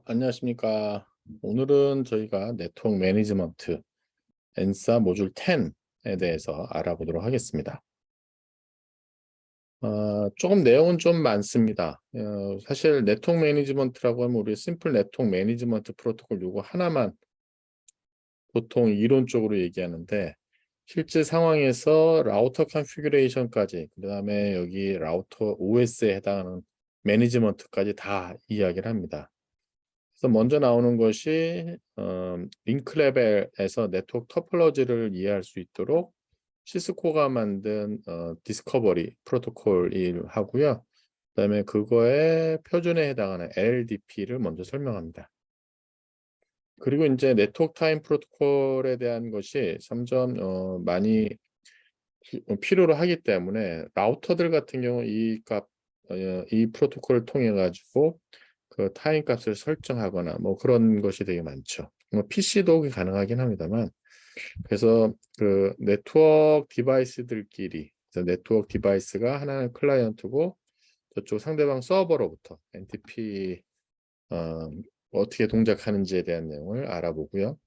안녕하십니까. 오늘은 저희가 네트워크 매니지먼트 엔사 모듈 10에 대해서 알아보도록 하겠습니다. 조금 내용은 좀 많습니다. 사실 네트워크 매니지먼트라고 하면 우리 심플 네트워크 매니지먼트 프로토콜 요거 하나만 보통 이론적으로 얘기하는데, 실제 상황에서 라우터 컨피규레이션까지, 그다음에 여기 라우터 OS에 해당하는 매니지먼트까지 다 이야기를 합니다. 그래서 먼저 나오는 것이 링크 레벨에서 네트워크 토폴로지를 이해할 수 있도록 시스코가 만든 디스커버리 프로토콜을 하고요. 그다음에 그거의 표준에 해당하는 LDP를 먼저 설명합니다. 그리고 이제 네트워크 타임 프로토콜에 대한 것이 점점 많이 필요로 하기 때문에 라우터들 같은 경우 이 프로토콜을 통해 가지고 그 타임 값을 설정하거나 뭐 그런 것이 되게 많죠. 뭐 PC도 가능하긴 합니다만, 그래서 그 네트워크 디바이스들끼리, 그래서 네트워크 디바이스가 하나는 클라이언트고 저쪽 상대방 서버로부터 NTP 어떻게 동작하는지에 대한 내용을 알아보고요.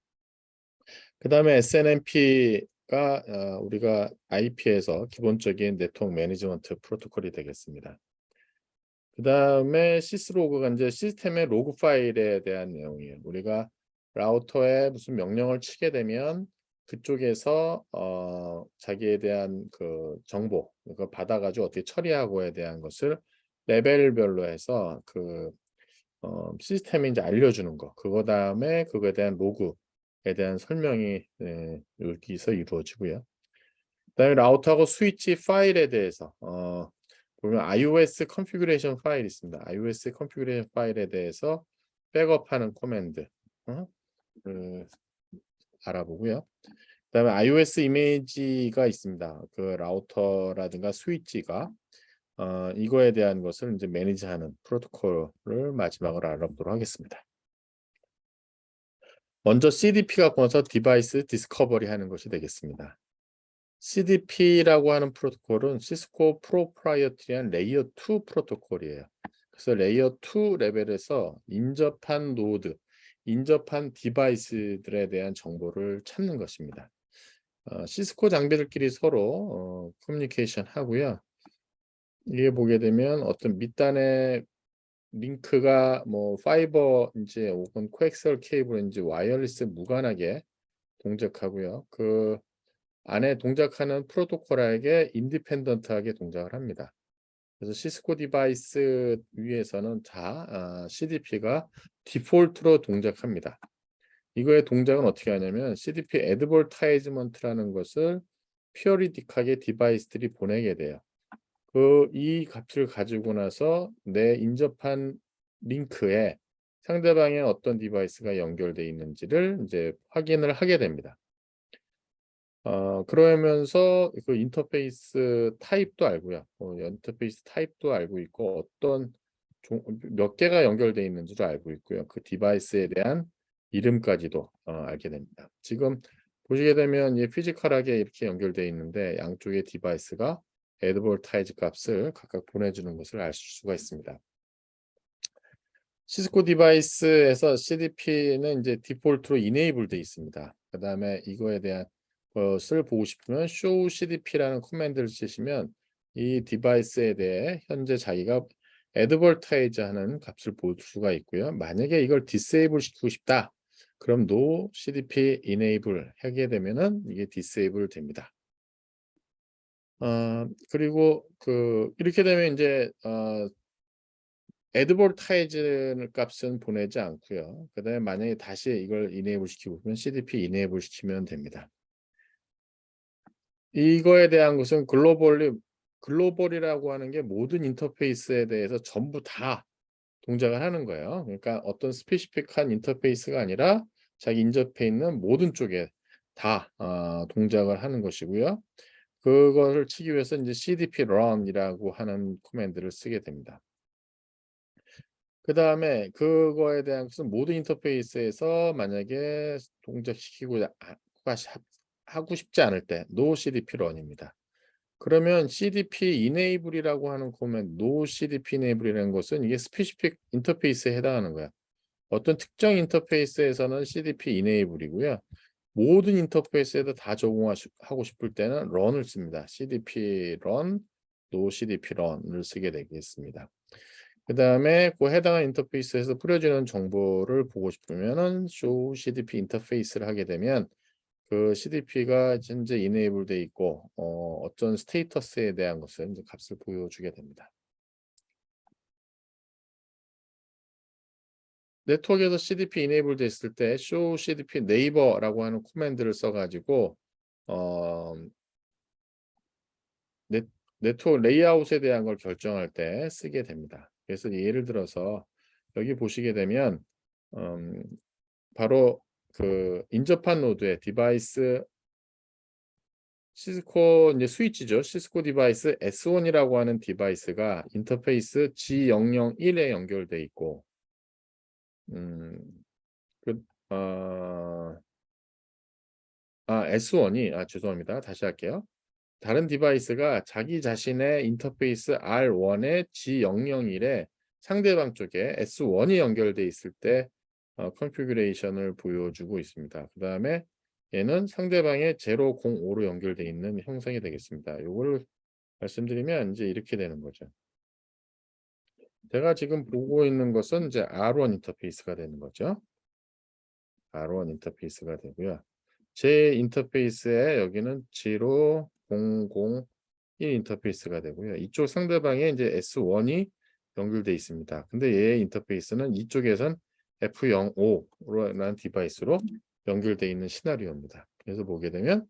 그 다음에 SNMP가 우리가 IP에서 기본적인 네트워크 매니지먼트 프로토콜이 되겠습니다. 그 다음에 시스로그가 이제 시스템의 로그 파일에 대한 내용이에요. 우리가 라우터에 무슨 명령을 치게 되면 그쪽에서 자기에 대한 그 정보, 그거 받아가지고 어떻게 처리하고에 대한 것을 레벨별로 해서 그 시스템이 이제 알려주는 거. 그거 다음에 그거에 대한 로그에 대한 설명이 여기서 이루어지고요. 그다음에 라우터하고 스위치 파일에 대해서 보면 iOS 컨피규레이션 파일이 있습니다. iOS 컨피규레이션 파일에 대해서 백업하는 코맨드 그 알아보고요. 그다음에 iOS 이미지가 있습니다. 그 라우터라든가 스위치가 이거에 대한 것을 이제 매니지하는 프로토콜을 마지막으로 알아보도록 하겠습니다. 먼저 CDP가 꺼서 디바이스 디스커버리 하는 것이 되겠습니다. CDP라고 하는 프로토콜은 시스코 프로프라이어티한 레이어 2 프로토콜이에요. 그래서 레이어 2 레벨에서 인접한 노드, 인접한 디바이스들에 대한 정보를 찾는 것입니다. 시스코 장비들끼리 서로 커뮤니케이션 하고요. 이게 보게 되면 어떤 밑단에 링크가 뭐 파이버인지 혹은 코엑셀 케이블인지 와이어리스 무관하게 동작하고요. 그 안에 동작하는 프로토콜에게 인디펜던트하게 동작을 합니다. 그래서 시스코 디바이스 위에서는 다 CDP가 디폴트로 동작합니다. 이거의 동작은 어떻게 하냐면 CDP 애드버타이즈먼트라는 것을 피어리딕하게 디바이스들이 보내게 돼요. 이 값을 가지고 나서 내 인접한 링크에 상대방의 어떤 디바이스가 연결되어 있는지를 이제 확인을 하게 됩니다. 그러면서 그 인터페이스 타입도 알고요. 인터페이스 타입도 알고 있고 어떤 몇 개가 연결되어 있는지도 알고 있고요. 그 디바이스에 대한 이름까지도 알게 됩니다. 지금 보시게 되면 이 피지컬하게 이렇게 연결되어 있는데 양쪽의 디바이스가 애드버타이즈 값을 각각 보내주는 것을 알 수가 있습니다. 시스코 디바이스에서 CDP는 이제 디폴트로 이네이블 되어 있습니다. 그 다음에 이거에 대한 것을 보고 싶으면 show CDP라는 커맨드를 쓰시면 이 디바이스에 대해 현재 자기가 애드버타이즈 하는 값을 볼 수가 있고요. 만약에 이걸 디세이블 시키고 싶다. 그럼 no CDP enable 하게 되면은 이게 디세이블 됩니다. 그리고 이렇게 되면 이제 애드버타이즈 값은 보내지 않고요. 그다음에 만약에 다시 이걸 이네이블 시키고 싶으면 CDP 이네이블 시키면 됩니다. 이거에 대한 것은 글로벌이라고 하는 게 모든 인터페이스에 대해서 전부 다 동작을 하는 거예요. 그러니까 어떤 스페시픽한 인터페이스가 아니라 자기 인접해 있는 모든 쪽에 다 동작을 하는 것이고요. 그거를 치기 위해서 이제 CDP run이라고 하는 코맨드를 쓰게 됩니다. 그다음에 그거에 대한 것은 모든 인터페이스에서 만약에 동작시키고 하고 싶지 않을 때 no CDP run입니다. 그러면 CDP enable이라고 하는 코맨드 no CDP enable이라는 것은 이게 스페시픽 인터페이스에 해당하는 거야. 어떤 특정 인터페이스에서는 CDP enable이고요. 모든 인터페이스에도 다 적용하고 싶을 때는 run을 씁니다. CDP run, no CDP run을 쓰게 되겠습니다. 그 다음에 그 해당한 인터페이스에서 뿌려지는 정보를 보고 싶으면은 show CDP 인터페이스를 하게 되면 그 CDP가 현재 enable 돼 있고 어떤 스테이터스에 대한 것을 이제 값을 보여주게 됩니다. 네트워크에서 CDP enable 됐을 때 show CDP neighbor라고 하는 코맨드를 써가지고 어, 네트워크 레이아웃에 대한 걸 결정할 때 쓰게 됩니다. 그래서 예를 들어서 여기 보시게 되면 음, 바로 그 인접한 노드의 디바이스 시스코 이제 스위치죠. 시스코 디바이스 S1이라고 하는 디바이스가 인터페이스 G001에 연결돼 있고 음, 그, 어, S1이 죄송합니다. 다시 할게요. 다른 디바이스가 자기 자신의 인터페이스 R1의 G001에 상대방 쪽에 S1이 연결돼 있을 때 컨피규레이션을 보여주고 있습니다. 그 다음에 얘는 상대방의 005로 연결돼 있는 형상이 되겠습니다. 이거를 말씀드리면 이제 이렇게 되는 거죠. 제가 지금 보고 있는 것은 이제 R1 인터페이스가 되는 거죠. R1 인터페이스가 되고요. 제 인터페이스에 여기는 0, 0, 1 인터페이스가 되고요. 이쪽 상대방에 이제 S1이 연결돼 있습니다. 근데 얘의 인터페이스는 이쪽에선 F05라는 디바이스로 연결돼 있는 시나리오입니다. 그래서 보게 되면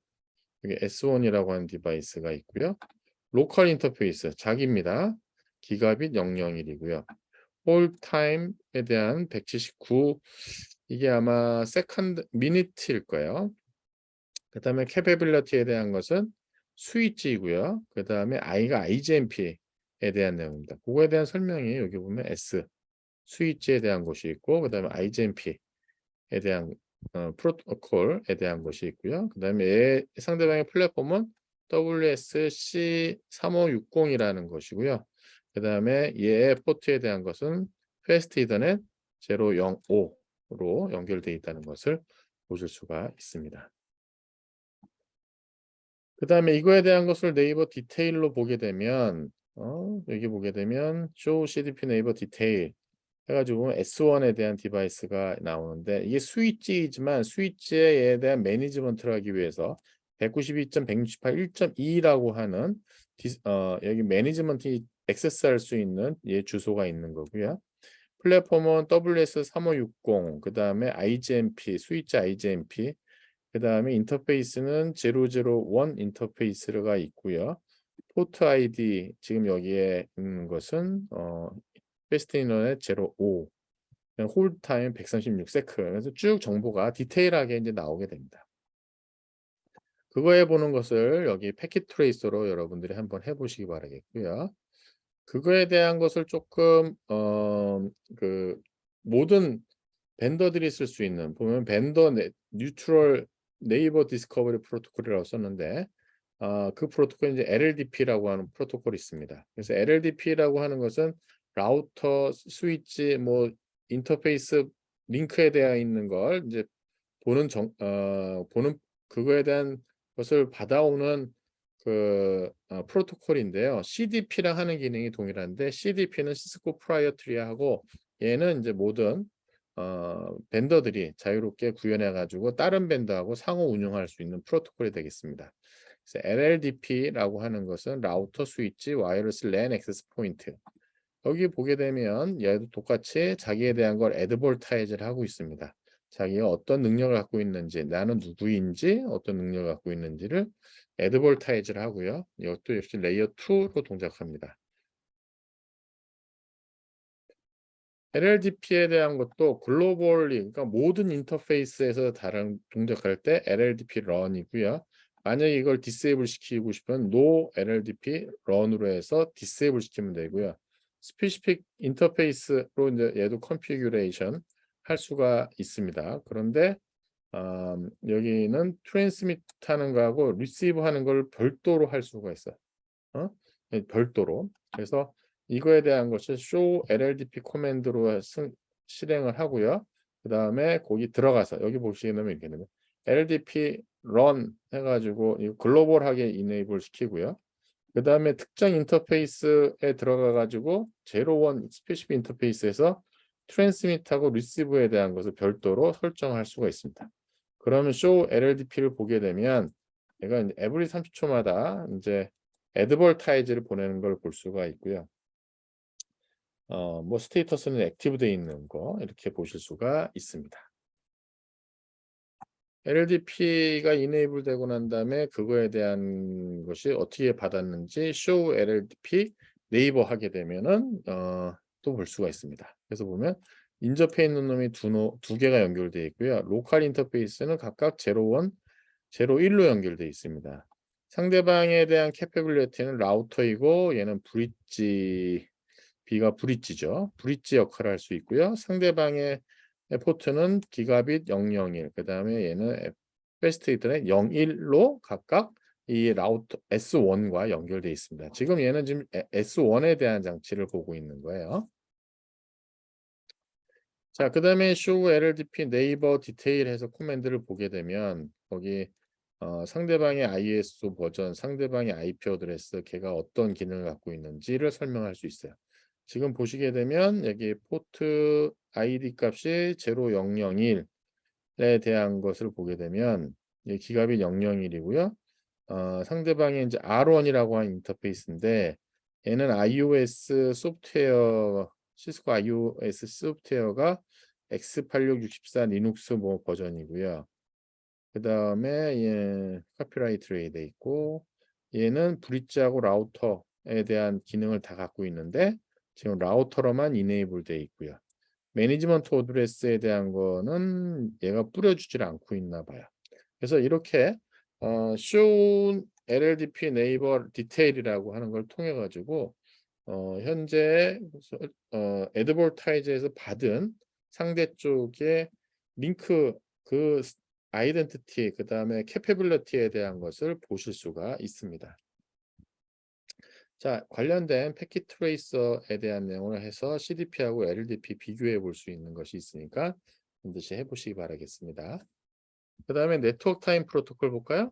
여기 S1이라고 하는 디바이스가 있고요. 로컬 인터페이스 자기입니다. 기가빗 001이고요. 홀 타임에 대한 179 이게 아마 세컨드 미니트일 거예요. 그 다음에 캐패빌리티에 대한 것은 스위치이고요. 그 다음에 I가 IGMP에 대한 내용입니다. 그거에 대한 설명이 여기 보면 S 스위치에 대한 것이 있고 그 다음에 IGMP에 대한 프로토콜에 대한 것이 있고요. 그 다음에 상대방의 플랫폼은 WSC3560이라는 것이고요. 그 다음에 얘의 포트에 대한 것은 패스트 이더넷 005로 연결되어 있다는 것을 보실 수가 있습니다. 그 다음에 이거에 대한 것을 네이버 디테일로 보게 되면 여기 보게 되면 show CDP 네이버 디테일 해가지고 S1에 대한 디바이스가 나오는데 이게 스위치이지만 스위치에 대한 매니지먼트를 하기 위해서 192.168.1.2라고 하는 여기 매니지먼트 액세스할 수 있는 주소가 있는 거고요. 플랫폼은 WS3560, 그 다음에 IGMP, 스위치 IGMP, 그 다음에 인터페이스는 001 인터페이스가 있고요. 포트 아이디 지금 여기에 있는 것은 패스트인원의 05, 홀드 타임 136세크. 그래서 쭉 정보가 디테일하게 이제 나오게 됩니다. 그거 해보는 것을 여기 패킷 트레이서로 여러분들이 한번 해보시기 바라겠고요. 그거에 대한 것을 조금 그 모든 벤더들이 쓸 수 있는 보면 벤더 뉴트럴 네이버 디스커버리 프로토콜이라고 썼는데 그 프로토콜이 이제 LLDP라고 하는 프로토콜이 있습니다. 그래서 LLDP라고 하는 것은 라우터, 스위치, 뭐 인터페이스 링크에 되어 있는 걸 이제 보는 그거에 대한 것을 받아오는 그 프로토콜인데요. CDP랑 하는 기능이 동일한데 CDP는 시스코 프라이어트리하고 얘는 이제 모든 벤더들이 자유롭게 구현해 가지고 다른 벤더하고 상호 운영할 수 있는 프로토콜이 되겠습니다. 그래서 LLDP라고 하는 것은 라우터 스위치 와이어리스 랜 액세스 포인트. 여기 보게 되면 얘도 똑같이 자기에 대한 걸 애드볼타이즈를 하고 있습니다. 자기가 어떤 능력을 갖고 있는지, 나는 누구인지, 어떤 능력을 갖고 있는지를 애드볼타이즈를 하고요. 이것도 역시 레이어 2로 동작합니다. LLDP에 대한 것도 글로벌리, 그러니까 모든 인터페이스에서 다른 동작할 때 LLDP 런이고요. 만약에 이걸 디세이블 시키고 싶으면 no LLDP 런으로 해서 디세이블 시키면 되고요. 스페시픽 인터페이스로 이제 얘도 컨피규레이션 할 수가 있습니다. 그런데 여기는 트랜스미트 하는 거하고 리시브 하는 걸 별도로 할 수가 있어요. 별도로. 그래서 이거에 대한 것을 show LLDP 코맨드로 실행을 하고요. 그 다음에 거기 들어가서 여기 보시게 되면 이렇게 되면 LDP run 해가지고 글로벌하게 이네이블 시키고요. 그 다음에 특정 인터페이스에 들어가가지고 제로원 스페시픽 인터페이스에서 트랜스밋하고 리시브에 대한 것을 별도로 설정할 수가 있습니다. 그러면 show LLDP를 보게 되면 얘가 every 30초마다 이제 애드벌타이즈를 보내는 걸 볼 수가 있고요. 뭐 스테이터스는 액티브 되어 있는 거 이렇게 보실 수가 있습니다. LLDP가 이네이블 되고 난 다음에 그거에 대한 것이 어떻게 받았는지 show LLDP 네이버 하게 되면은 또 볼 수가 있습니다. 그래서 보면 인접해 있는 놈이 두 개가 연결되어 있고요. 로컬 인터페이스는 각각 01, 01로 연결되어 있습니다. 상대방에 대한 캐패빌리티는 라우터이고 얘는 브릿지 B가 브릿지죠. 브릿지 역할을 할 수 있고요. 상대방의 포트는 기가빗 001, 그 다음에 얘는 패스트이드는 01로 각각 이 라우터 S1과 연결되어 있습니다. 지금 얘는 지금 S1에 대한 장치를 보고 있는 거예요. 자, 그 다음에 show LLDP 네이버 디테일해서 코맨드를 보게 되면 거기 상대방의 ISO 버전, 상대방의 IP 어드레스, 걔가 어떤 기능을 갖고 있는지를 설명할 수 있어요. 지금 보시게 되면 여기 포트 ID 값이 0001에 대한 것을 보게 되면 기가빗 001이고요. 상대방이 이제 R1이라고 하는 인터페이스인데 얘는 iOS 소프트웨어 시스코 iOS 소프트웨어가 X8664 리눅스 뭐 버전이고요. 그 다음에 얘 카피라이트 레이 돼 있고 얘는 브릿지하고 라우터에 대한 기능을 다 갖고 있는데 지금 라우터로만 이네이블 돼 있고요. 매니지먼트 어드레스에 대한 거는 얘가 뿌려주질 않고 있나 봐요. 그래서 이렇게 show LLDP 네이버 디테일이라고 하는 걸 통해 가지고 현재 애드버타이즈에서 받은 상대 쪽의 링크 그 아이덴티티 그 다음에 캐패빌리티에 대한 것을 보실 수가 있습니다. 자, 관련된 패킷 트레이서에 대한 내용을 해서 CDP하고 LLDP 비교해 볼 수 있는 것이 있으니까 반드시 해보시기 바라겠습니다. 그 다음에 네트워크 타임 프로토콜 볼까요?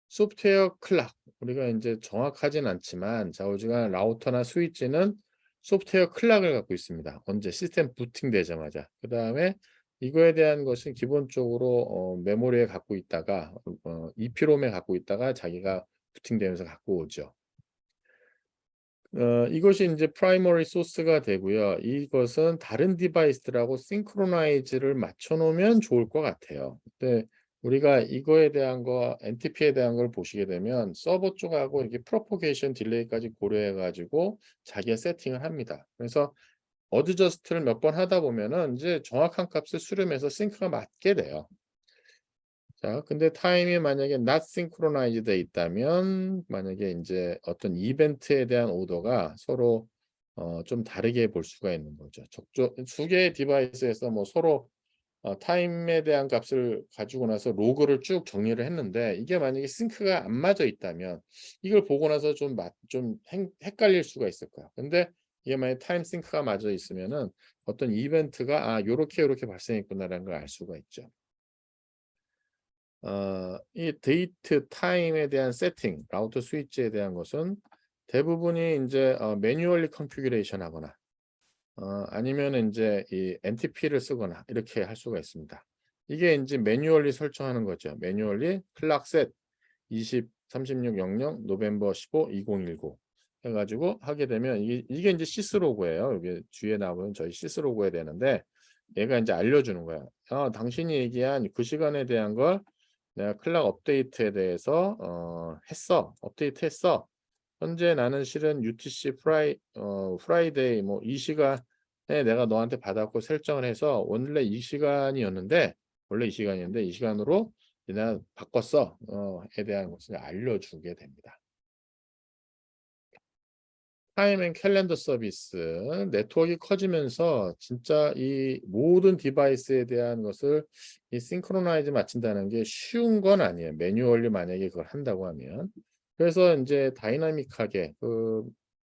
소프트웨어 클락 우리가 이제 정확하진 않지만 좌우지간 라우터나 스위치는 소프트웨어 클락을 갖고 있습니다. 언제 시스템 부팅 되자마자 그 다음에 이거에 대한 것은 기본적으로 메모리에 갖고 있다가 EPROM에 갖고 있다가 자기가 부팅되면서 갖고 오죠. 이것이 이제 프라이머리 소스가 되고요. 이것은 다른 디바이스들하고 싱크로나이즈를 맞춰 놓으면 좋을 것 같아요. 근데 우리가 이거에 대한 거 NTP에 대한 걸 보시게 되면 서버 쪽하고 이렇게 프로포게이션 딜레이까지 고려해 가지고 자기가 세팅을 합니다. 그래서 어드저스트를 몇 번 하다 보면은 이제 정확한 값을 수렴해서 싱크가 맞게 돼요. 자, 근데 타임이 만약에 not synchronized 돼 있다면 만약에 이제 어떤 이벤트에 대한 오더가 서로 좀 다르게 볼 수가 있는 거죠. 두 개의 디바이스에서 뭐 서로 타임에 대한 값을 가지고 나서 로그를 쭉 정리를 했는데 이게 만약에 싱크가 안 맞아 있다면 이걸 보고 나서 좀 헷갈릴 수가 있을 거야. 근데 이게 만약에 타임 싱크가 맞아 있으면은 어떤 이벤트가 요렇게 발생했구나라는 걸 알 수가 있죠. 이 데이트 타임에 대한 세팅, 라우터 스위치에 대한 것은 대부분이 이제 매뉴얼리 컨피규레이션 하거나 아니면 이제 이 NTP를 쓰거나 이렇게 할 수가 있습니다. 이게 이제 매뉴얼리 설정하는 거죠. 매뉴얼리 클락셋 20 3600 노벰버 15 2019 해가지고 하게 되면 이게 이제 시스로그예요. 여기 뒤에 나오는 저희 시스로그에 되는데 얘가 이제 알려주는 거야. 당신이 얘기한 그 시간에 대한 걸 내가 클락 업데이트에 대해서 업데이트 했어. 현재 나는 실은 UTC 프라이데이 뭐 이 시간에 내가 너한테 받았고 설정을 해서 원래 이 시간이었는데 원래 이 시간이었는데 이 시간으로 내가 바꿨어. 에 대한 것을 알려주게 됩니다. 타임 앤 캘린더 서비스 네트워크가 커지면서 진짜 이 모든 디바이스에 대한 것을 이 싱크로나이즈 맞춘다는 게 쉬운 건 아니에요. 매뉴얼리 만약에 그걸 한다고 하면. 그래서 이제 다이나믹하게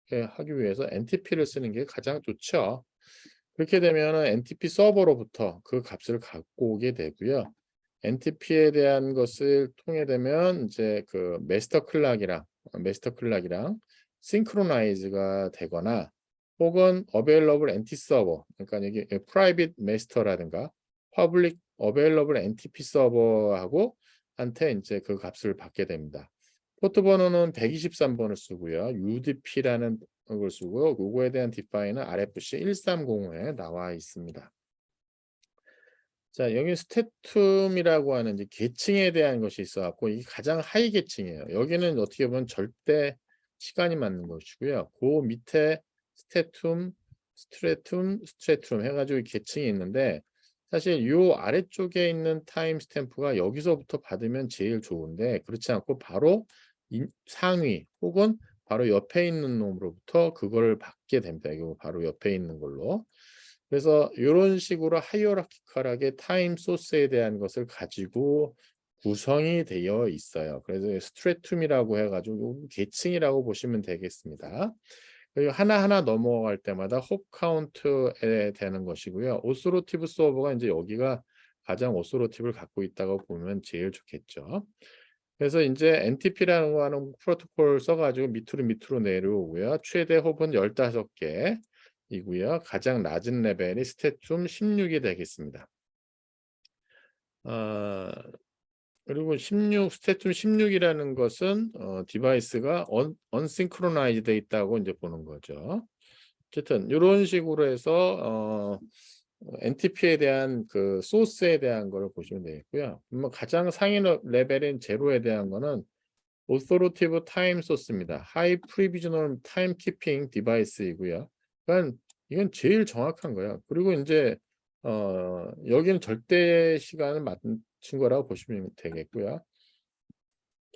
하기 위해서 NTP를 쓰는 게 가장 좋죠. 그렇게 되면은 NTP 서버로부터 그 값을 갖고 오게 되고요. NTP에 대한 것을 통해 되면 이제 그 마스터 클락이랑 싱크로나이즈가 되거나 혹은 available NT 서버 그러니까 여기 private master라든가 public available NTP 서버하고 한테 이제 그 값을 받게 됩니다. 포트 번호는 123번을 쓰고요. UDP라는 걸 쓰고요. 요거에 대한 디파인은 RFC 130에 나와 있습니다. 자, 여기 스태툼이라고 하는 이제 계층에 대한 것이 있어 갖고 이게 가장 하위 계층이에요. 여기는 어떻게 보면 절대 시간이 맞는 것이고요. 그 밑에 스태툼, 스트래툼 해가지고 계층이 있는데 사실 요 아래쪽에 있는 타임 스탬프가 여기서부터 받으면 제일 좋은데 그렇지 않고 바로 상위 혹은 바로 옆에 있는 놈으로부터 그걸 받게 됩니다. 이거 바로 옆에 있는 걸로. 그래서 이런 식으로 하이어라키컬하게 타임 소스에 대한 것을 가지고 구성이 되어 있어요. 그래서 스트래툼이라고 해가지고 계층이라고 보시면 되겠습니다. 그리고 하나하나 넘어갈 때마다 홉 카운트에 되는 것이고요. 오스로티브 서버가 이제 여기가 가장 오스로티브를 갖고 있다고 보면 제일 좋겠죠. 그래서 이제 NTP라는 거 하는 프로토콜 써가지고 밑으로 내려오고요. 최대 홉은 15개 이고요. 가장 낮은 레벨이 스태툼 16이 되겠습니다. 그리고 스태툼 16이라는 것은 디바이스가 언싱크로나이즈돼 있다고 이제 보는 거죠. 어쨌든 이런 식으로 해서 NTP에 대한 그 소스에 대한 거를 보시면 되겠고요. 뭐 가장 상위 레벨인 제로에 대한 거는 Authoritative Time Source입니다. High Provisional Time Keeping Device이고요. 그러니까 이건 제일 정확한 거예요. 그리고 이제 여기는 절대 시간을 맞춘 거라고 보시면 되겠고요.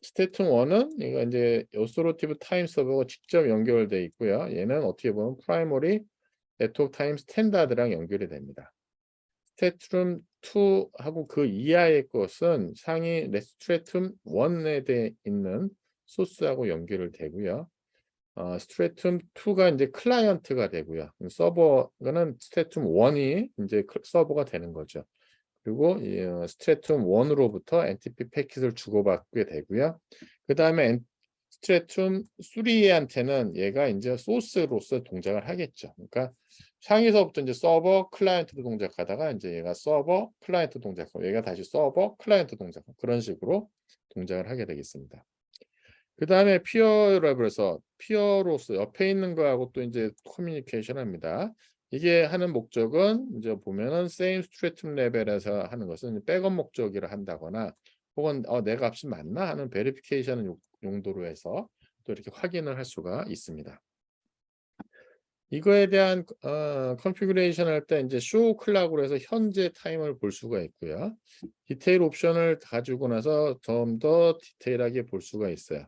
스태tum 1은 이거 이제 Authoritative Time 서버가 직접 연결되어 있고요. 얘는 어떻게 보면 Primary Network Time Standard랑 연결이 됩니다. 스태툼 2하고 그 이하의 것은 상위 스트래툼 1에 대해 있는 소스하고 연결을 되고요. 스트래툼 2가 이제 클라이언트가 되고요. 서버는 스트래툼 1이 이제 서버가 되는 거죠. 그리고 스트래툼 1으로부터 NTP 패킷을 주고받게 되고요. 그 다음에 스트래툼 3한테는 얘가 이제 소스로서 동작을 하겠죠. 그러니까 상위서부터 이제 서버 클라이언트 동작하다가 이제 얘가 서버 클라이언트 동작하고 얘가 다시 서버 클라이언트 동작하고 그런 식으로 동작을 하게 되겠습니다. 그 다음에 피어 레벨에서 피어로서 옆에 있는 거하고 또 이제 커뮤니케이션 합니다. 이게 하는 목적은 이제 보면은 same stratum 레벨에서 하는 것은 백업 목적이라 한다거나 혹은 내 값이 맞나 하는 베리피케이션 용도로 해서 또 이렇게 확인을 할 수가 있습니다. 이거에 대한 컨피그레이션 할 때 이제 쇼 클락으로 해서 현재 타임을 볼 수가 있고요. 디테일 옵션을 가지고 나서 좀 더 디테일하게 볼 수가 있어요.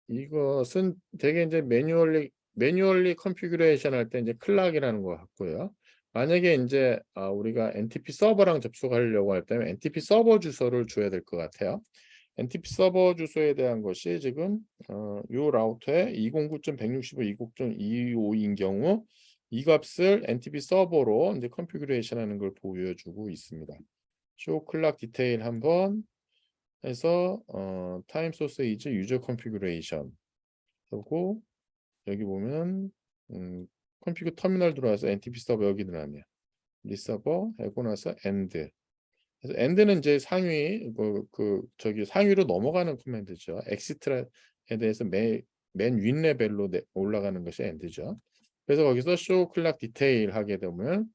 이것은 되게 이제 매뉴얼리 컨피그레이션 할 때 이제 클락이라는 거 같고요. 만약에 이제 우리가 NTP 서버랑 접속하려고 할 때는 NTP 서버 주소를 줘야 될 것 같아요. NTP 서버 주소에 대한 것이 지금 요 라우터에 209.165.255인 경우 이 값을 NTP 서버로 이제 컨피그레이션 하는 걸 보여주고 있습니다. 쇼 클락 디테일 한번 해서 타임 소스 이즈 유저 컨피그레이션 하고 여기 보면 컨피그 터미널 들어와서 NTP 서버 여기 들어가면 리서버 하고 나서 엔드 그래서 엔드는 이제 상위 저기 상위로 넘어가는 커맨드죠. 엑시트에 대해서 맨 윗 레벨로 올라가는 것이 엔드죠. 그래서 거기서 쇼 클락 디테일 하게 되면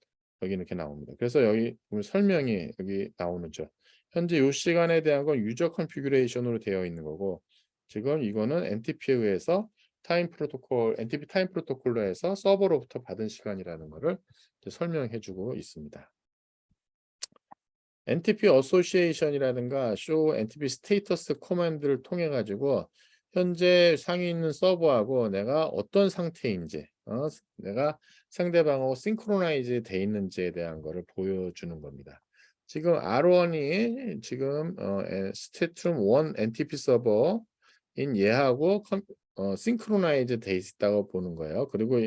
여기 이렇게 나옵니다. 그래서 여기 보면 설명이 여기 나오는죠. 현재 이 시간에 대한 건 유저 컨피그레이션으로 되어 있는 거고 지금 이거는 NTP에 의해서 NTP 타임 프로토콜로 해서 서버로부터 받은 시간이라는 것을 설명해 주고 있습니다. NTP 어소시에이션이라든가 쇼 NTP 스테이터스 코맨드를 통해 가지고 현재 상위 있는 서버하고 내가 어떤 상태인지 내가 상대방하고 싱크로나이즈 돼 있는지에 대한 것을 보여주는 겁니다. 지금 R1이 지금 스태툼 1 NTP 서버인 얘하고 싱크로나이즈 돼 있다고 보는 거예요. 그리고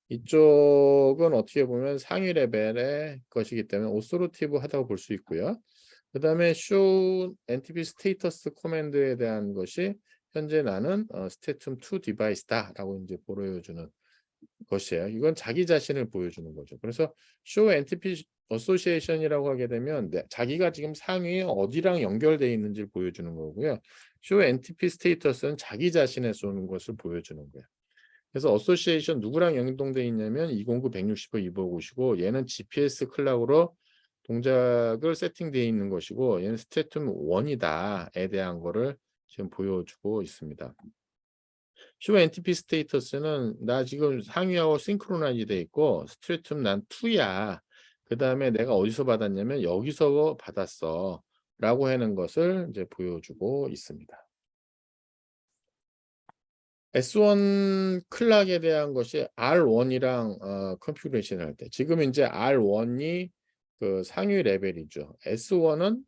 이쪽은 어떻게 보면 상위 레벨의 것이기 때문에 오소로티브하다고 볼 수 있고요. 그 다음에 show NTP 스테이터스 코맨드에 대한 것이 현재 나는 스테툼 2 디바이스다라고 이제 보여주는 것이에요. 이건 자기 자신을 보여주는 거죠. 그래서 show NTP association이라고 하게 되면 자기가 지금 상위에 어디랑 연결되어 있는지를 보여주는 거고요. show NTP status는 자기 자신에 쏘는 것을 보여주는 거예요. 그래서 association 누구랑 연동되어 있냐면 209, 165, 250이고 얘는 GPS 클락으로 동작을 세팅되어 있는 것이고 얘는 스테툼 1이다에 대한 거를 지금 보여주고 있습니다. show NTP 스테이터스는 나 지금 상위하고 싱크로나이즈 돼 있고 스트레툼 난 2야. 그 다음에 내가 어디서 받았냐면 여기서 받았어 라고 하는 것을 이제 보여주고 있습니다. S1 클락에 대한 것이 R1이랑 컨피그레이션 할 때 지금 이제 R1이 그 상위 레벨이죠. S1은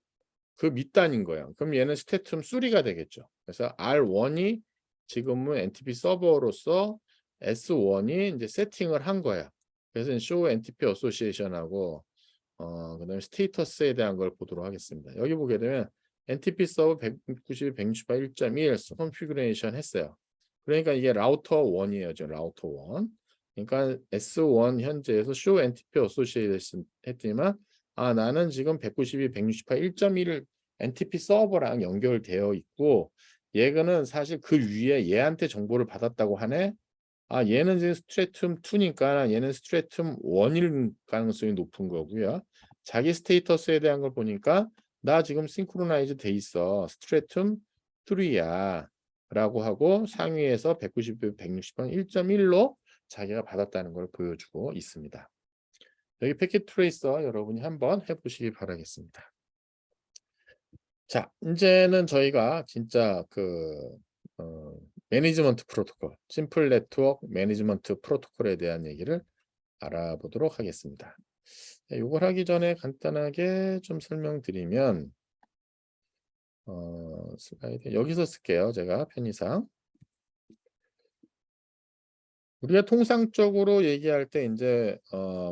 그 밑단인 거예요. 그럼 얘는 스테툼 3가 되겠죠. 그래서 R1이 지금은 NTP 서버로서 S1이 이제 세팅을 한 거예요. 그래서 show NTP association하고 그다음에 스테이터스에 대한 걸 보도록 하겠습니다. 여기 보게 되면 NTP 서버 192, 168, 1.1 컨피그레이션 했어요. 그러니까 이게 라우터 1이에요. 지금 라우터 1. 그러니까 S1 현재에서 show NTP association 했지만 나는 지금 192, 168, 1.1을 NTP 서버랑 연결되어 있고 얘는 사실 그 위에 얘한테 정보를 받았다고 하네. 얘는 지금 스트레툼 2니까 얘는 스트레툼 1일 가능성이 높은 거고요. 자기 스테이터스에 대한 걸 보니까 나 지금 싱크로나이즈 돼 있어. 스트레툼 3야. 라고 하고 상위에서 190, 160번 1.1로 자기가 받았다는 걸 보여주고 있습니다. 여기 패킷 트레이서 여러분이 한번 해보시기 바라겠습니다. 자, 이제는 저희가 진짜 매니지먼트 프로토콜, 심플 네트워크 매니지먼트 프로토콜에 대한 얘기를 알아보도록 하겠습니다. 이걸 하기 전에 간단하게 좀 설명드리면 슬라이드 여기서 쓸게요. 제가 편의상. 우리가 통상적으로 얘기할 때 이제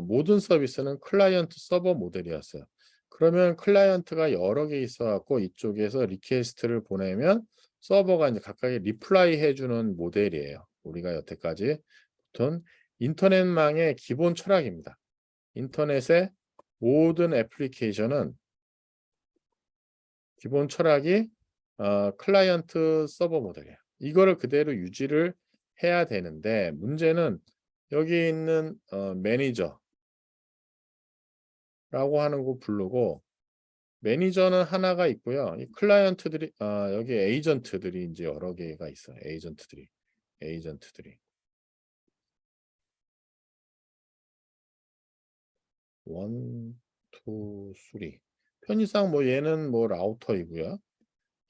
모든 서비스는 클라이언트 서버 모델이었어요. 그러면 클라이언트가 여러 개 있어 갖고 이쪽에서 리퀘스트를 보내면 서버가 이제 각각의 리플라이 해주는 모델이에요. 우리가 여태까지 보통 인터넷망의 기본 철학입니다. 인터넷의 모든 애플리케이션은 기본 철학이 클라이언트 서버 모델이에요. 이거를 그대로 유지를 해야 되는데 문제는 여기 있는 매니저라고 하는 거 부르고 매니저는 하나가 있고요. 이 클라이언트들이 여기 에이전트들이 이제 여러 개가 있어요. 에이전트들이 1, 2, 3 편의상 뭐 얘는 뭐 라우터이고요.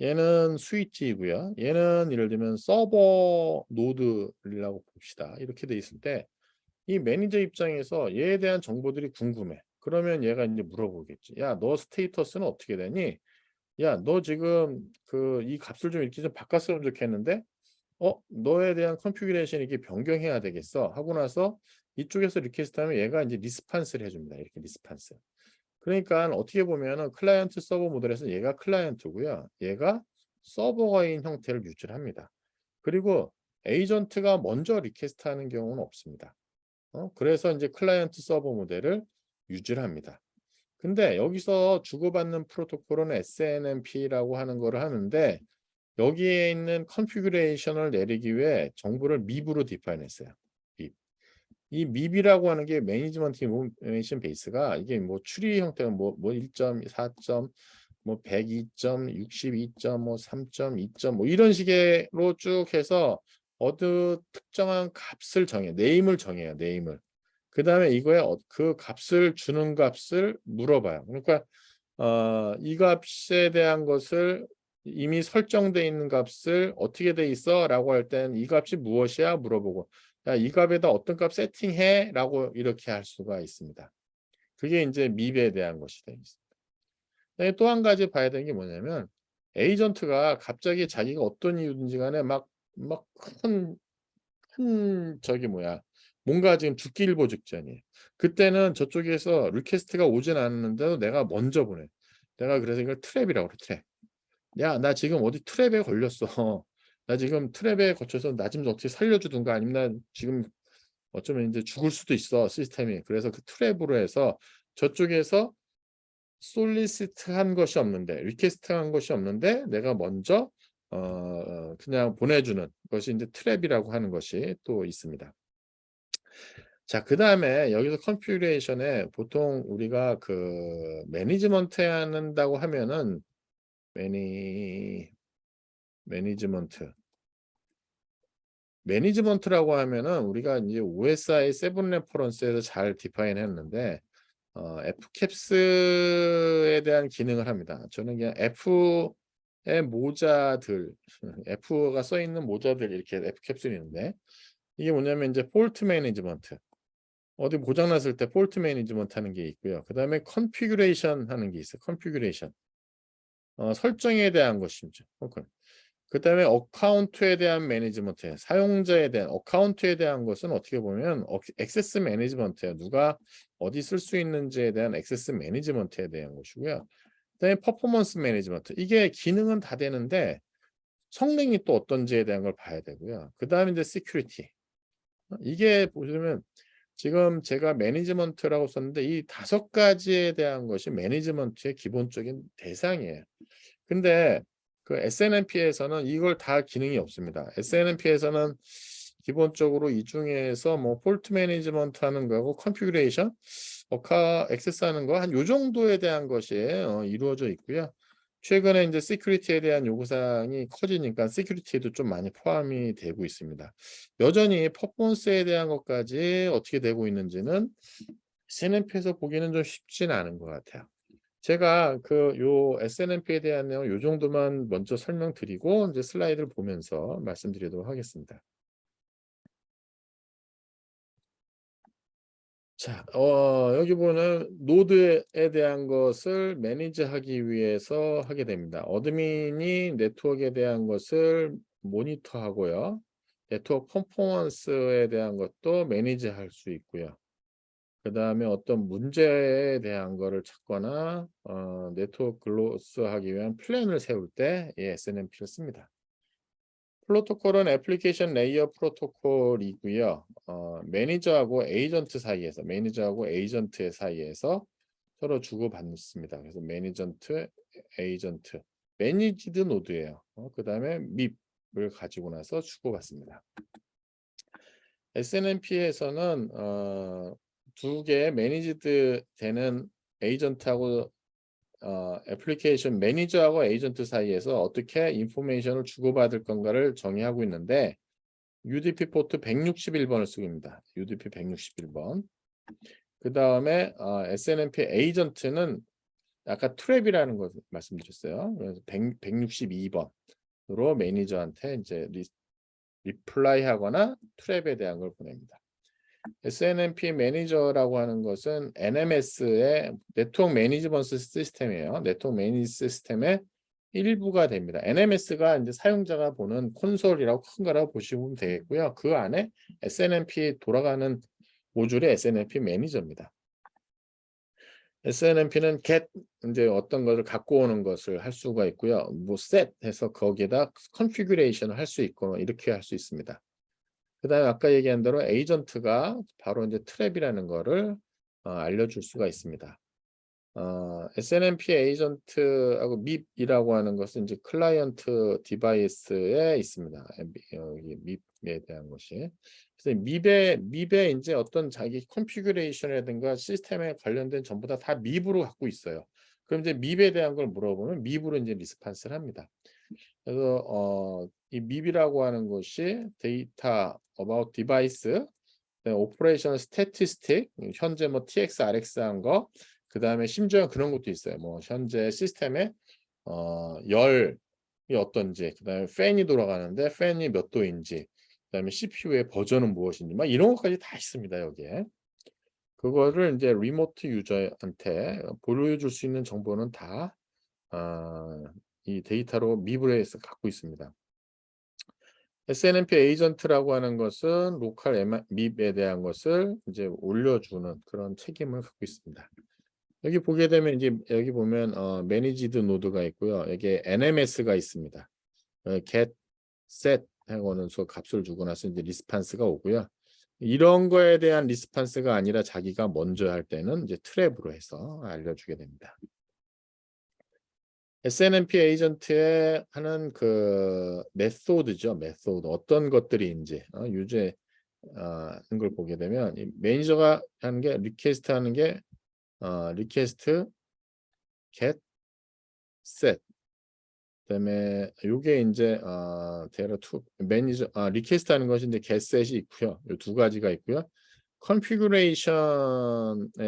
얘는 스위치이고요. 얘는 예를 들면 서버 노드라고 봅시다. 이렇게 돼 있을 때 이 매니저 입장에서 얘에 대한 정보들이 궁금해. 그러면 얘가 이제 물어보겠지. 야, 너 스테이터스는 어떻게 되니? 야, 너 지금 이 값을 좀 이렇게 좀 바꿨으면 좋겠는데, 너에 대한 컨피그레이션 이렇게 변경해야 되겠어. 하고 나서 이쪽에서 리퀘스트 하면 얘가 이제 리스판스를 해줍니다. 이렇게 리스판스. 그러니까 어떻게 보면은 클라이언트 서버 모델에서 얘가 클라이언트고요. 얘가 서버인 형태를 유지를 합니다. 그리고 에이전트가 먼저 리퀘스트 하는 경우는 없습니다. 그래서 이제 클라이언트 서버 모델을 유지를 합니다. 근데 여기서 주고받는 프로토콜은 SNMP라고 하는 거를 하는데 여기에 있는 컨피그레이션을 내리기 위해 정보를 MIB로 디파인했어요. MIB. 이 MIB이라고 하는 게 매니지먼트 인포메이션 베이스가 이게 뭐 추리 형태가 뭐 1.4점 뭐 102.62점 뭐 3.2점 뭐 이런 식으로 쭉 해서 어느 특정한 값을 정해 네임을 정해요. 네임을. 그다음에 이거에 그 값을 주는 값을 물어봐요. 그러니까 이 값에 대한 것을 이미 설정되어 있는 값을 어떻게 돼 있어? 라고 할 땐 이 값이 무엇이야? 물어보고 야, 이 값에다 어떤 값 세팅해? 라고 이렇게 할 수가 있습니다. 그게 이제 밉에 대한 것이 되어 있습니다. 또 한 가지 봐야 되는 게 뭐냐면 에이전트가 갑자기 자기가 어떤 이유든지 간에 막 큰 저기 뭐야 뭔가 지금 죽기일보 직전이에요. 그때는 저쪽에서 리퀘스트가 오진 않았는데도 내가 먼저 보내. 내가 그래서 이걸 트랩이라고 그래, 트랩. 야, 나 지금 어디 트랩에 걸렸어. 나 지금 트랩에 거쳐서 나 좀 어떻게 살려주든가 아니면 나 지금 어쩌면 이제 죽을 수도 있어, 시스템이. 그래서 그 트랩으로 해서 저쪽에서 솔리시트한 것이 없는데, 리퀘스트한 것이 없는데 내가 먼저 그냥 보내주는 것이 이제 트랩이라고 하는 것이 또 있습니다. 자, 그다음에 여기서 컨피규레이션에 보통 우리가 그 매니지먼트 한다고 하면은 매니지먼트 매니지먼트라고 하면은 우리가 이제 OSI 7 레퍼런스에서 잘 디파인 했는데 F캡스에 대한 기능을 합니다. 저는 그냥 F의 모자들 F가 써 있는 모자들 이렇게 F캡슐이 있는데 이게 뭐냐면 이제 폴트 매니지먼트 어디 고장 났을 때 폴트 매니지먼트 하는 게 있고요. 그다음에 컨피규레이션 하는 게 있어요. 컨피규레이션. 설정에 대한 것이죠. 그다음에 어카운트에 대한 매니지먼트, 사용자에 대한 어카운트에 대한 것은 어떻게 보면 액세스 매니지먼트예요. 누가 어디 쓸 수 있는지에 대한 액세스 매니지먼트에 대한 것이고요. 그다음에 퍼포먼스 매니지먼트. 이게 기능은 다 되는데 성능이 또 어떤지에 대한 걸 봐야 되고요. 그다음에 이제 시큐리티. 이게 보시면 지금 제가 매니지먼트라고 썼는데 이 5가지에 대한 것이 매니지먼트의 기본적인 대상이에요. 근데 그 SNMP에서는 이걸 다 기능이 없습니다. SNMP에서는 기본적으로 이 중에서 뭐 폴트 매니지먼트 하는 거하고 컨피규레이션, 액세스 하는 거 한 요 정도에 대한 것이 이루어져 있고요. 최근에 이제 시큐리티에 대한 요구사항이 커지니까 시큐리티에도 좀 많이 포함이 되고 있습니다. 여전히 퍼포먼스에 대한 것까지 어떻게 되고 있는지는 SNMP에서 보기는 좀 쉽지는 않은 것 같아요. 제가 그 요 SNMP에 대한 내용 요 정도만 먼저 설명드리고 이제 슬라이드를 보면서 말씀드리도록 하겠습니다. 자, 여기 보는 노드에 대한 것을 매니지하기 위해서 하게 됩니다. 어드민이 네트워크에 대한 것을 모니터하고요. 네트워크 퍼포먼스에 대한 것도 매니지할 수 있고요. 그다음에 어떤 문제에 대한 거를 찾거나 네트워크 글로스하기 위한 플랜을 세울 때 이 SNMP를 씁니다. 프로토콜은 애플리케이션 레이어 프로토콜이고요. 매니저하고 에이전트의 사이에서 서로 주고받습니다. 그래서 매니전트, 에이전트, 매니지드 노드예요. 그다음에 밉을 가지고 나서 주고받습니다. SNMP에서는 2개의 매니지드 되는 에이전트하고 애플리케이션 매니저하고 에이전트 사이에서 어떻게 인포메이션을 주고받을 건가를 정의하고 있는데 UDP 포트 161번을 쓰고 있습니다. UDP 161번. 그 다음에 SNMP 에이전트는 아까 트랩이라는 걸 말씀드렸어요. 그래서 162번으로 매니저한테 이제 리플라이 하거나 트랩에 대한 걸 보냅니다. SNMP 매니저라고 하는 것은 NMS의 네트워크 매니지먼트 시스템이에요. 네트워크 매니지 시스템의 일부가 됩니다. NMS가 이제 사용자가 보는 콘솔이라고 큰 거라고 보시면 되겠고요. 그 안에 SNMP 돌아가는 모듈의 SNMP 매니저입니다. SNMP는 get 이제 어떤 것을 갖고 오는 것을 할 수가 있고요. 뭐 set 해서 거기에다 컨피규레이션을 할 수 있고 이렇게 할 수 있습니다. 그다음에 아까 얘기한 대로 에이전트가 바로 이제 트랩이라는 거를 알려줄 수가 있습니다. SNMP 에이전트하고 밉이라고 하는 것은 이제 클라이언트 디바이스에 있습니다. 여기 밉에 대한 것이. 그래서 밉에 이제 어떤 자기 컨피규레이션이라든가 시스템에 관련된 전부 다 밉으로 갖고 있어요. 그럼 이제 밉에 대한 걸 물어보면 밉으로 이제 리스판스를 합니다. 그래서 이 밉이라고 하는 것이 데이터 about device, 오퍼레이션 스태티스틱, 현재 뭐 TX, RX 한 거, 그 다음에 심지어 그런 것도 있어요. 뭐 현재 시스템에 열이 어떤지, 그 다음에 팬이 돌아가는데 팬이 몇 도인지, 그 다음에 CPU의 버전은 무엇인지, 막 이런 것까지 다 있습니다 여기에. 그거를 이제 리모트 유저한테 보여줄 수 있는 정보는 다 이 데이터로 미브레에서 갖고 있습니다. SNMP 에이전트라고 하는 것은 로컬 밉에 대한 것을 이제 올려주는 그런 책임을 갖고 있습니다. 여기 보게 되면 이제 여기 보면 매니지드 노드가 있고요. 여기에 NMS가 있습니다. get, set 하고는 소 값을 주고 나서 이제 리스판스가 오고요. 이런 거에 대한 리스판스가 아니라 자기가 먼저 할 때는 이제 트랩으로 해서 알려주게 됩니다. SNMP 에이전트에 하는 그 메소드죠. 메소드 어떤 것들인지 유죄 하는 걸 보게 되면 이 매니저가 하는 게 리퀘스트 하는 게 리퀘스트, get, set. 그다음에 요게 이제 데이터 투 매니저 리퀘스트 하는 것이 이제 get set이 있고요. 요 두 가지가 있고요. 컨피규레이션에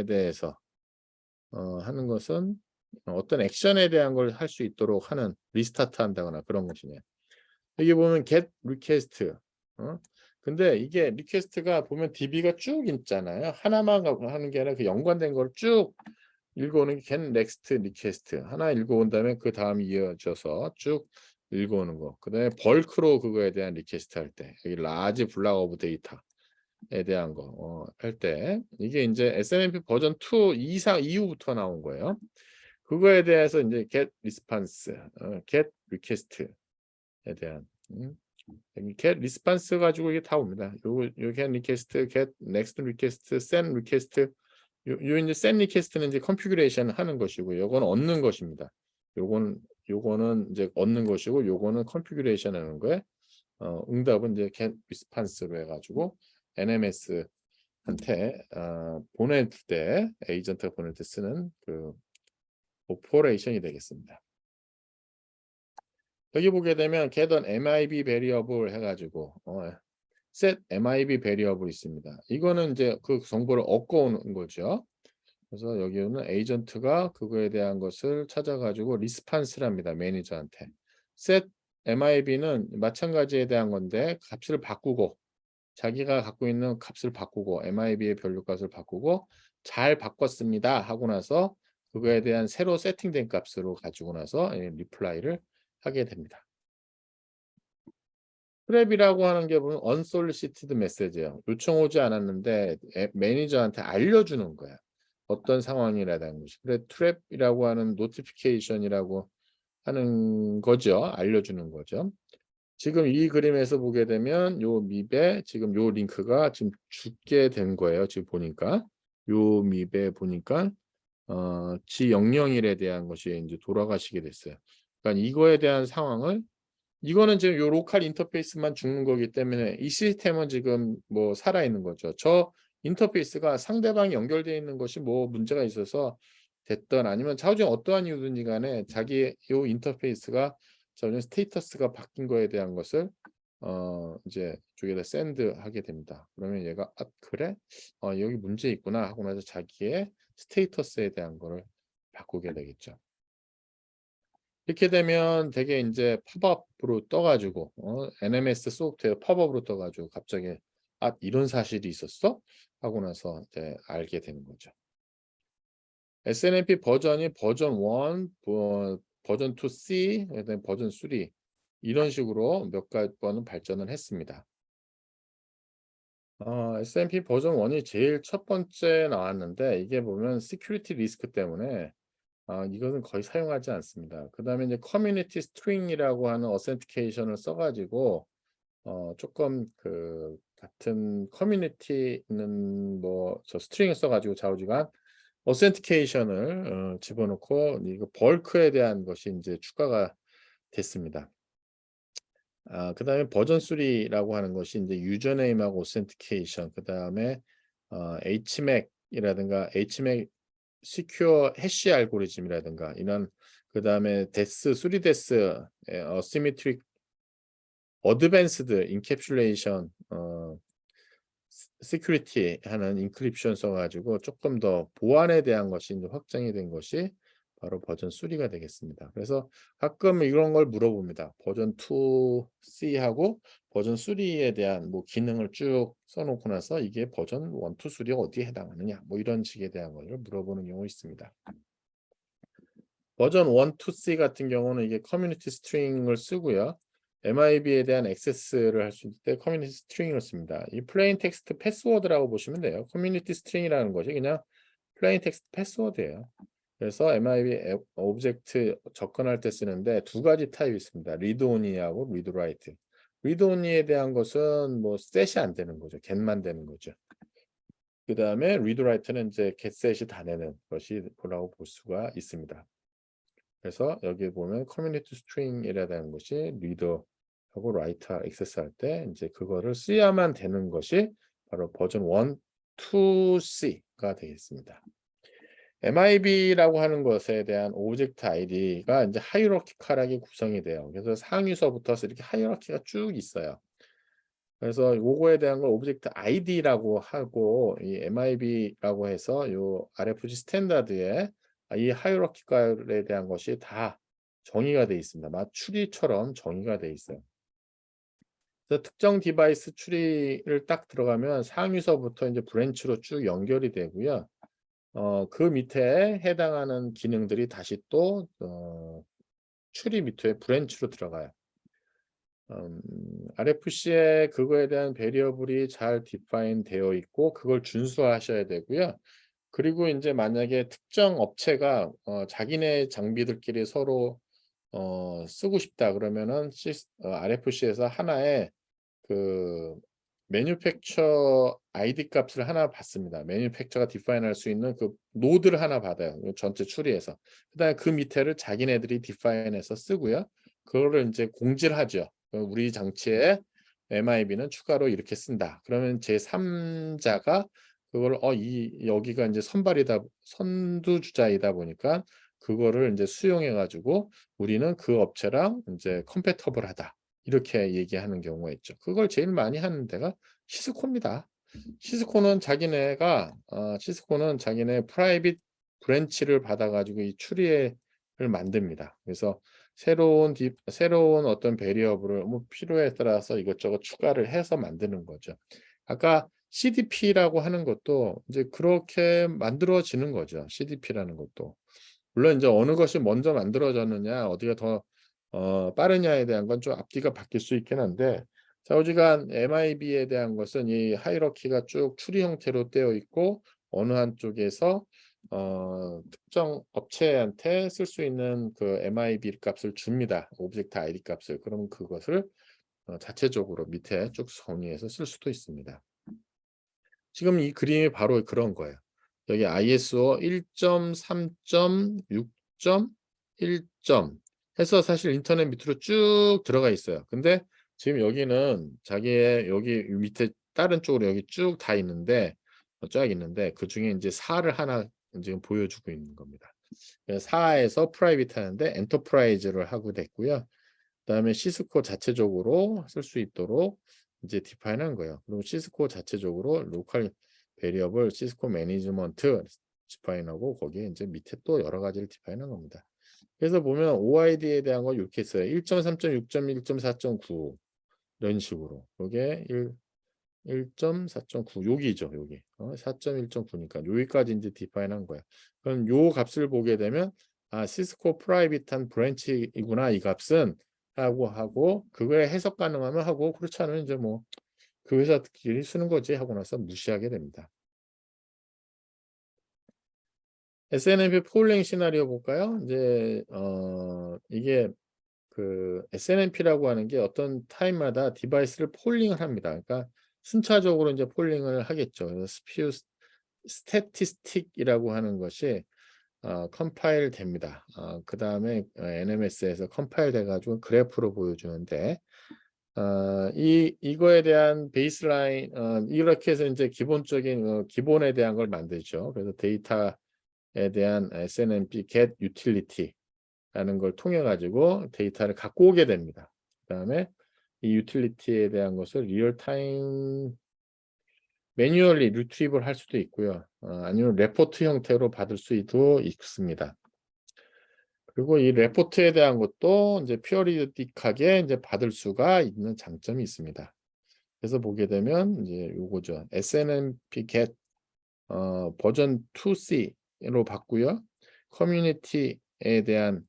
대해서 하는 것은 어떤 액션에 대한 걸 할 수 있도록 하는 리스타트 한다거나 그런 것이네요. 여기 보면 get request. 근데 이게 리퀘스트가 보면 DB가 쭉 있잖아요. 하나만 하는 게 아니라 그 연관된 걸 쭉 읽어오는 게 get next request. 하나 읽어온 다음에 그 다음 이어져서 쭉 읽어오는 거. 그다음에 벌크로 그거에 대한 리퀘스트 할 때, 여기 large block of data에 대한 거 할 때 이게 이제 SNMP 버전 2 이후부터 나온 거예요. 그거에 대해서 이제 get response, get request에 대한 여기 get response 가지고 이게 다 옵니다. 요 get request, get next request, send request. 요 이제 send request는 이제 configuration 하는 것이고, 요거는 얻는 것입니다. 요거는 이제 얻는 것이고, 요거는 configuration 하는 거에 응답은 이제 get response로 해가지고 NMS한테 보낼 때 에이전트가 보낼 때 쓰는 그 오퍼레이션이 되겠습니다. 여기 보게 되면 get an MIB variable 해가지고 set MIB variable 있습니다. 이거는 이제 그 정보를 얻고 오는 거죠. 그래서 여기는 에이전트가 그거에 대한 것을 찾아가지고 리스판스를 합니다. 매니저한테. set MIB는 마찬가지에 대한 건데 값을 바꾸고 자기가 갖고 있는 값을 바꾸고 MIB의 변류값을 바꾸고 잘 바꿨습니다 하고 나서 그거에 대한 새로 세팅된 값으로 가지고 나서 리플라이를 하게 됩니다. 트랩이라고 하는 게 보면 unsolicited message예요. 요청 오지 않았는데 매니저한테 알려주는 거야. 어떤 상황이라는 것이. 그래 트랩이라고 하는 노티피케이션이라고 하는 거죠. 알려주는 거죠. 지금 이 그림에서 보게 되면 요 밉에 지금 요 링크가 지금 죽게 된 거예요. 지금 보니까 요 밉에 보니까 G001에 대한 것이 이제 돌아가시게 됐어요. 그러니까 이거에 대한 상황을 이거는 지금 요 로컬 인터페이스만 죽는 거기 때문에 이 시스템은 지금 뭐 살아 있는 거죠. 저 인터페이스가 상대방이 연결되어 있는 것이 뭐 문제가 있어서 됐던 아니면 차후적인 어떠한 이유든지 간에 자기 요 인터페이스가 전혀 스테이터스가 바뀐 거에 대한 것을 이제 쪽에다 샌드 하게 됩니다. 그러면 얘가 그래? 여기 문제 있구나 하고 나서 자기의 스테이터스에 대한 거를 바꾸게 되겠죠. 이렇게 되면 되게 이제 팝업으로 떠가지고 NMS 소프트웨어 팝업으로 떠가지고 갑자기 이런 사실이 있었어? 하고 나서 이제 알게 되는 거죠. SNMP 버전이 버전 1, 버전 2C, 그다음에 버전 3 이런 식으로 몇 가지 번은 발전을 했습니다. SNMP 버전 1이 제일 첫 번째 나왔는데 이게 보면 시큐리티 리스크 때문에 이것은 거의 사용하지 않습니다. 그 다음에 이제 커뮤니티 스트링이라고 하는 어센티케이션을 써가지고 조금 그 같은 커뮤니티는 뭐 저 스트링을 써가지고 좌우지간 어센티케이션을 집어넣고 이거 벌크에 대한 것이 이제 추가가 됐습니다. 그 다음에 버전 3라고 하는 것이 이제 유저네임하고 오센티케이션, 그 다음에 HMAC이라든가 HMAC 시큐어 해시 알고리즘이라든가 이런 그 다음에 데스, 3데스, 어시메트릭, 어드밴스드 인캡슐레이션, 시큐리티 하는 인크립션 써가지고 조금 더 보안에 대한 것이 이제 확장이 된 것이 바로 버전 3가 되겠습니다. 그래서 가끔 이런 걸 물어봅니다. 버전 2C하고 버전 3에 대한 뭐 기능을 쭉 써놓고 나서 이게 버전 1, 2, 3 어디에 해당하느냐 뭐 이런 식에 대한 걸 물어보는 경우 있습니다. 버전 1, 2C 같은 경우는 이게 커뮤니티 스트링을 쓰고요. MIB에 대한 액세스를 할 수 있을 때 커뮤니티 스트링을 씁니다. 이 플레인 텍스트 패스워드라고 보시면 돼요. 커뮤니티 스트링이라는 것이 그냥 플레인 텍스트 패스워드예요. 그래서 MIB 오브젝트 접근할 때 쓰는데 두 가지 타입이 있습니다. 리드 온리하고 리드 라이트. 리드 온리에 대한 것은 뭐 셋이 안 되는 거죠. get만 되는 거죠. 그 다음에 리드 라이트는 이제 get 셋이 다 내는 것이라고 볼 수가 있습니다. 그래서 여기 보면 커뮤니티 스트링이라는 것이 리더하고 라이터 액세스할 때 이제 그거를 써야만 되는 것이 바로 버전 1, 2, C가 되겠습니다. MIB라고 하는 것에 대한 오브젝트 아이디가 이제 하이어라키컬하게 구성이 돼요. 그래서 상위서부터 이렇게 하이어라키가 쭉 있어요. 그래서 요거에 대한 걸 오브젝트 아이디라고 하고 이 MIB라고 해서 요 RFC 스탠다드에 이 하이어라키컬에 대한 것이 다 정의가 되어 있습니다. 마치 추리처럼 정의가 되어 있어요. 그래서 특정 디바이스 추리를 딱 들어가면 상위서부터 이제 브랜치로 쭉 연결이 되고요. 그 밑에 해당하는 기능들이 다시 또 추리 밑에 브랜치로 들어가요. RFC에 그거에 대한 베리어블이 잘 디파인 되어 있고 그걸 준수하셔야 되고요. 그리고 이제 만약에 특정 업체가 자기네 장비들끼리 서로 쓰고 싶다 그러면은 RFC에서 하나의 그 매뉴팩처 아이디 값을 하나 받습니다. 매뉴팩처가 디파인할 수 있는 그 노드를 하나 받아요. 전체 추리해서. 그다음에 그 밑에를 자기네들이 디파인해서 쓰고요. 그거를 이제 공지를 하죠. 우리 장치에 MIB는 추가로 이렇게 쓴다. 그러면 제3자가 그걸 여기가 이제 선두주자이다 보니까 그거를 이제 수용해 가지고 우리는 그 업체랑 이제 컴패터블하다. 이렇게 얘기하는 경우가 있죠. 그걸 제일 많이 하는 데가 시스코입니다. 시스코는 자기네 프라이빗 브랜치를 받아 가지고 이 추리를 만듭니다. 그래서 새로운 어떤 베리어블을 뭐 필요에 따라서 이것저것 추가를 해서 만드는 거죠. 아까 CDP라고 하는 것도 이제 그렇게 만들어지는 거죠. CDP라는 것도. 물론 이제 어느 것이 먼저 만들어졌느냐, 어디가 더 빠르냐에 대한 건 좀 앞뒤가 바뀔 수 있긴 한데 좌우지간 MIB에 대한 것은 이 하이러키가 쭉 추리 형태로 되어 있고 어느 한쪽에서 특정 업체한테 쓸 수 있는 그 MIB 값을 줍니다. 오브젝트 아이디 값을. 그러면 그것을 자체적으로 밑에 쭉 정의해서 쓸 수도 있습니다. 지금 이 그림이 바로 그런 거예요. 여기 ISO 1.3.6.1. 해서 사실 인터넷 밑으로 쭉 들어가 있어요. 근데 지금 여기는 자기의 여기 밑에 다른 쪽으로 여기 쭉 다 있는데 쫙 있는데 그중에 이제 4를 하나 지금 보여주고 있는 겁니다. 4에서 프라이빗 하는데 엔터프라이즈를 하고 됐고요. 그다음에 시스코 자체적으로 쓸 수 있도록 이제 디파인한 거예요. 그리고 시스코 자체적으로 로컬 베리어블 시스코 매니지먼트 디파인하고 거기에 이제 밑에 또 여러 가지를 디파인한 겁니다. 그래서 보면 OID에 대한 거 이렇게 써요. 1.3.6.1, 1.4.9 이런 식으로. 요게 1.4.9 여기죠, 여기. 4.1.9니까 여기까지 이제 디파인한 거예요. 그럼 요 값을 보게 되면 시스코 프라이빗한 브랜치이구나 이 값은 하고 그거에 해석 가능하면 하고 그렇지 않으면 이제 뭐 그 회사끼리 쓰는 거지 하고 나서 무시하게 됩니다. SNMP 폴링 시나리오 볼까요? 이제 이게 그 SNMP라고 하는 게 어떤 타임마다 디바이스를 폴링을 합니다. 그러니까 순차적으로 이제 폴링을 하겠죠. 그래서 스태티스틱이라고 하는 것이 컴파일 됩니다. 그다음에 NMS에서 컴파일 돼 가지고 그래프로 보여주는데 이거에 대한 베이스라인 이렇게 해서 이제 기본적인 기본에 대한 걸 만들죠. 그래서 데이터에 대한 SNMP get utility라는 걸 통해 가지고 데이터를 갖고 오게 됩니다. 그다음에 이 유틸리티에 대한 것을 리얼타임 매뉴얼리 리트리브를 할 수도 있고요. 아니면 레포트 형태로 받을 수도 있습니다. 그리고 이 레포트에 대한 것도 이제 피어리딕하게 이제 받을 수가 있는 장점이 있습니다. 그래서 보게 되면 이제 요거죠. SNMP get 버전 2C로 받고요. 커뮤니티에 대한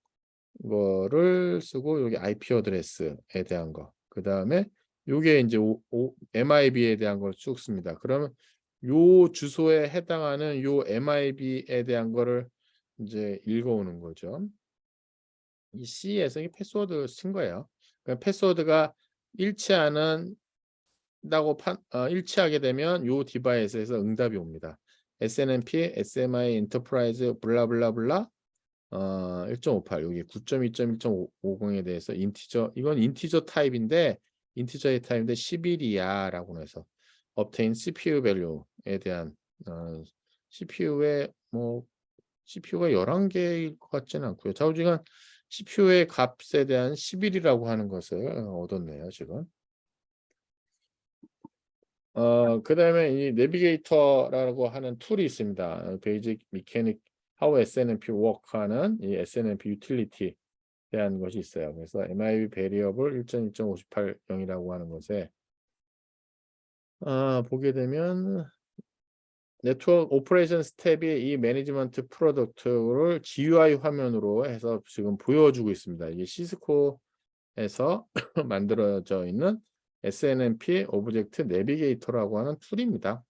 거를 쓰고 여기 IP 어드레스에 대한 거. 그다음에 요게 이제 MIB에 대한 걸 쭉 씁니다. 그러면 요 주소에 해당하는 요 MIB에 대한 거를 이제 읽어오는 거죠. 이 C에서 이 패스워드를 쓴 거예요. 그러니까 패스워드가 일치하는 일치하게 되면 요 디바이스에서 응답이 옵니다. SNMP, SMI, 엔터프라이즈 블라블라블라 1.58 여기 9.2.1.50에 대해서 이건 인티저 타입인데 인티저의 타입인데 11이야라고 해서 obtain CPU value에 대한 CPU의 CPU가 11개일 것 같지는 않고요. 좌우지간 CPU의 값에 대한 11이라고 하는 것을 얻었네요, 지금. 그다음에 이 내비게이터라고 하는 툴이 있습니다. 베이직 미케닉 how SNMP work 하는 이 SNMP 유틸리티에 대한 것이 있어요. 그래서 MIB 베리어블 1.2.580이라고 하는 것에 보게 되면 네트워크 오퍼레이션 스텝이 이 매니지먼트 프로덕트를 GUI 화면으로 해서 지금 보여주고 있습니다. 이게 시스코에서 만들어져 있는 SNMP 오브젝트 내비게이터라고 하는 툴입니다.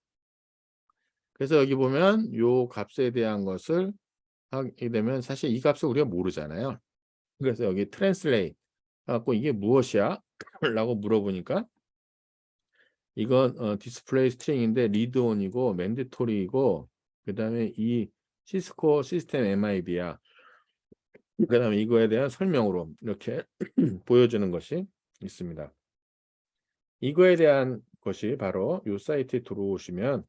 그래서 여기 보면 요 값에 대한 것을 하게 되면 사실 이 값을 우리가 모르잖아요. 그래서 여기 트랜슬레이트 갖고 이게 무엇이야? 라고 물어보니까 이건 디스플레이 스트링인데 리드온이고 맨디토리이고 그다음에 이 시스코 시스템 MIB야. 그다음에 이거에 대한 설명으로 이렇게 보여주는 것이 있습니다. 이거에 대한 것이 바로 이 사이트에 들어오시면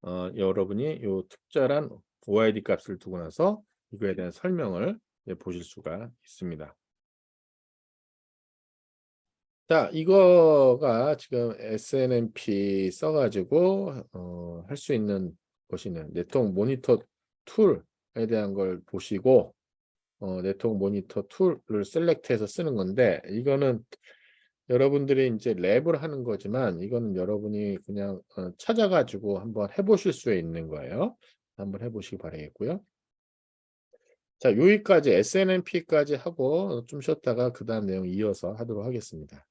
여러분이 요 특별한 OID 값을 두고 나서 이거에 대한 설명을 보실 수가 있습니다. 자, 이거가 지금 SNMP 써가지고 할 수 있는 것이는 네트워크 모니터 툴에 대한 걸 보시고 네트워크 모니터 툴을 셀렉트해서 쓰는 건데 이거는 여러분들이 이제 랩을 하는 거지만 이거는 여러분이 그냥 찾아가지고 한번 해보실 수 있는 거예요. 한번 해보시기 바라겠고요. 자, 여기까지 SNMP까지 하고 좀 쉬었다가 그 다음 내용 이어서 하도록 하겠습니다.